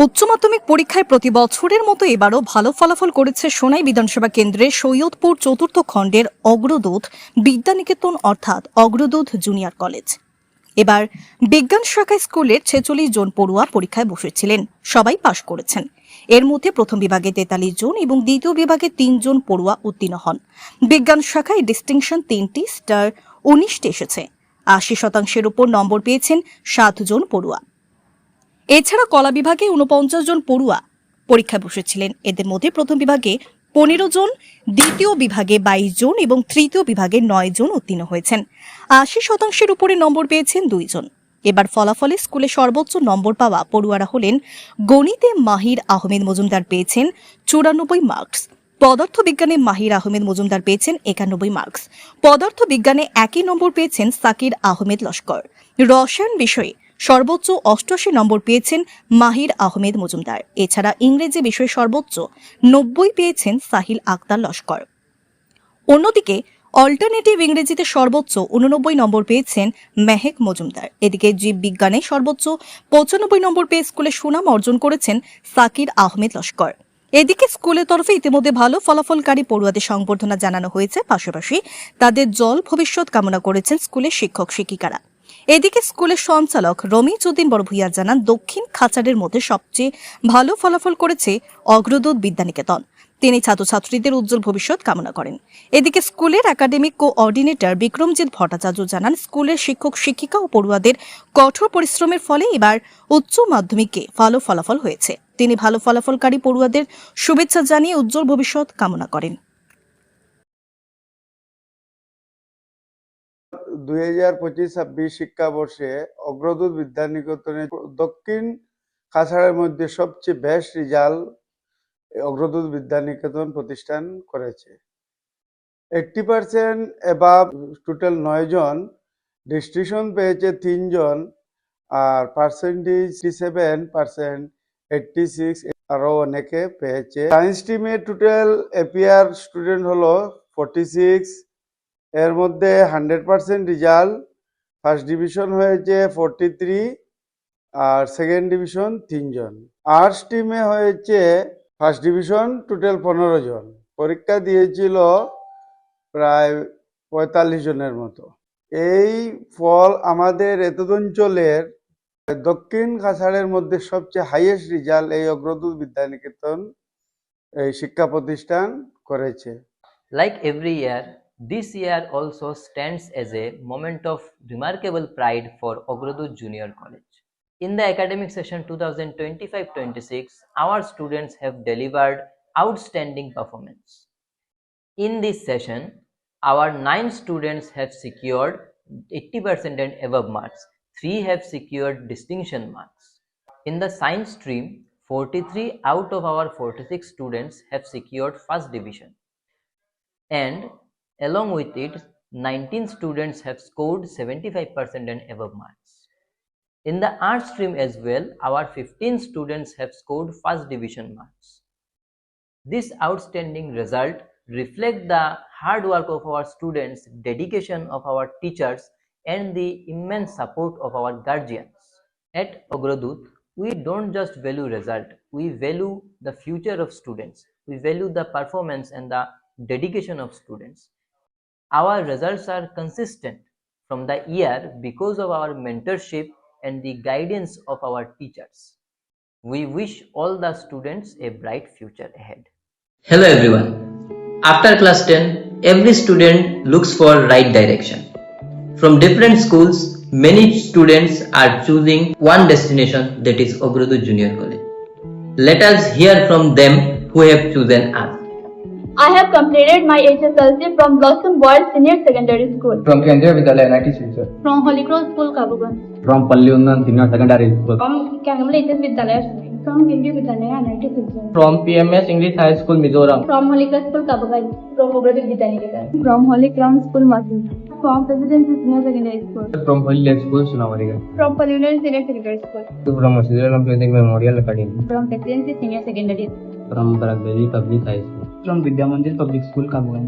উচ্চ মাধ্যমিক পরীক্ষায় প্রতি বছরের মতো এবারও ভালো ফলাফল করেছে সোনাই বিধানসভা কেন্দ্রের সৈয়দপুর চতুর্থ খণ্ডের অগ্রদূত বিদ্যানিকেতন অর্থাৎ অগ্রদূত জুনিয়র কলেজ। এবার বিজ্ঞান শাখায় স্কুলের ৪৬ জন পড়ুয়া পরীক্ষায় বসেছিলেন, সবাই পাশ করেছেন। এর মধ্যে প্রথম বিভাগে ৪৩ জন এবং দ্বিতীয় বিভাগে ৩ জন পড়ুয়া উত্তীর্ণ হন। বিজ্ঞান শাখায় ডিস্টিংশন ৩টি, স্টার ১৯টি এসেছে। ৮০% উপর নম্বর পেয়েছেন ৭ জন পড়ুয়া। এছাড়া কলা বিভাগে ৪৯ জন পড়ুয়া পরীক্ষায় বসেছিলেন। এদের মধ্যে প্রথম বিভাগে ১৫ জন, দ্বিতীয় বিভাগে ২২ জন এবং তৃতীয় বিভাগে ৯ জন উত্তীর্ণ হয়েছেন। ৮০% উপরে নম্বর পেয়েছেন ২ জন। এবার ফলাফলে স্কুলে সর্বোচ্চ নম্বর পাওয়া পড়ুয়ারা হলেন গণিতে মাহির আহমেদ মজুমদার পেয়েছেন ৯৪ মার্কস, পদার্থ বিজ্ঞানে মাহির আহমেদ মজুমদার পেয়েছেন ৯১ মার্কস, পদার্থ বিজ্ঞানে একই নম্বর পেয়েছেন সাকির আহমেদ লস্কর, রসায়ন বিষয়ে সর্বোচ্চ ৮৮ নম্বর পেয়েছেন মাহির আহমেদ মজুমদার। এছাড়া ইংরেজি বিষয়ে সর্বোচ্চ ৯০ পেয়েছেন সাহিল আক্তার লস্কর। অন্যদিকে অল্টারনেটিভ ইংরেজিতে সর্বোচ্চ ৮৯ নম্বর পেয়েছেন মেহেক মজুমদার। এদিকে জীববিজ্ঞানে সর্বোচ্চ ৯৫ নম্বর পেয়ে স্কুলে সুনাম অর্জন করেছেন সাকির আহমেদ লস্কর। এদিকে স্কুলের তরফে ইতিমধ্যে ভালো ফলাফলকারী পড়ুয়াদের সংবর্ধনা জানানো হয়েছে, পাশাপাশি তাদের জল ভবিষ্যৎ কামনা করেছেন স্কুলের শিক্ষক শিক্ষিকারা। এদিকে স্কুলের সঞ্চালক রমিজ উদ্দিন বড়ভূইয়া জানান, দক্ষিণ খাঁচারের মধ্যে সবচেয়ে ভালো ফলাফল করেছে অগ্রদূত বিদ্যানিকেতন। তিনি ছাত্রছাত্রীদের উজ্জ্বল ভবিষ্যৎ কামনা করেন। এদিকে স্কুলের একাডেমিক কোঅর্ডিনেটর বিক্রমজিৎ ভট্টাচার্য জানান, স্কুলের শিক্ষক শিক্ষিকা ও পড়ুয়াদের কঠোর পরিশ্রমের ফলে এবার উচ্চ মাধ্যমিকে ভালো ফলাফল হয়েছে। তিনি ভালো ফলাফলকারী পড়ুয়াদের শুভেচ্ছা জানিয়ে উজ্জ্বল ভবিষ্যৎ কামনা করেন। ২০২৫-২৬ শিক্ষাবর্ষে অগ্রদূত বিদ্যানিকেতনের দক্ষিণ কাছাড়ের মধ্যে সবচেয়ে বেস্ট রেজাল্ট অগ্রদূত বিদ্যানিকেতন প্রতিষ্ঠান করেছে। 80% এবাব টোটাল 9 জন, ডিস্টিংশন পেয়েছে 3 জন, আর পার্সেন্টেজ 67%, 86 আরও অনেকে পেয়েছে। সায়েন্স টিমে টোটাল এপিআর স্টুডেন্ট হলো 46, এর মধ্যে 100% রেজাল্ট। ফার্স্ট ডিভিশন হয়েছে 43 আর সেকেন্ড ডিভিশন 3 জন। আর্টস টিমে হয়েছে ফার্স্ট ডিভিশন টোটাল 15 জন। পরীক্ষা দিয়েছিল প্রায় ৪৫ জনের মতো। এই ফল আমাদের এতদ অঞ্চলের দক্ষিণ কাছাড়ের মধ্যে সবচেয়ে হাইয়েস্ট রেজাল্ট এই অগ্রদূত বিদ্যানিকেতন এই শিক্ষা প্রতিষ্ঠান করেছে। Like every year, this year also stands as a moment of remarkable pride for Ogrodut Junior College. In the academic session 2025-26, our students have delivered outstanding performance. In this session, our 9 students have secured 80% and above marks. 3 have secured distinction marks. In the science stream, 43 out of our 46 students have secured first division. And along with it, 19 students have scored 75% and above marks. In the art stream as well, our 15 students have scored first division marks. This outstanding result reflects the hard work of our students, dedication of our teachers, and the immense support of our guardians. At Ogrodut, we don't just value result, we value the future of students. We value the performance and the dedication of students. Our results are consistent from the year because of our mentorship and the guidance of our teachers. We wish all the students a bright future ahead. Hello everyone. After class 10, every student looks for right direction. From different schools, many students are choosing one destination, that is Ogrodut Junior College. Let us hear from them who have chosen us. I have completed my HSLC from Blossom Boys Senior Secondary School. From Kendriya Vidyalaya, NIT Silchar. From Holy Cross School, Kabugan. From Palli Undan Senior Secondary School. From Kangamla HS Vidyalaya, from Kendriya Vidyalaya, NIT Silchar. From PMS English High School, Mizoram. From Holy Cross School, Kabugan. From Ogrodut Vidyaniketan. From Holy Crown School, Mazur. From Presidency Senior Secondary School. From Holy Lake School, Sunamariga. From Pallunal Senior Secondary School. From Masjidulam Pratik Memorial Academy. From Presidency Senior Secondary School. From Barakbeli Public High School. From Vidya Mandir Public School, Kabugan.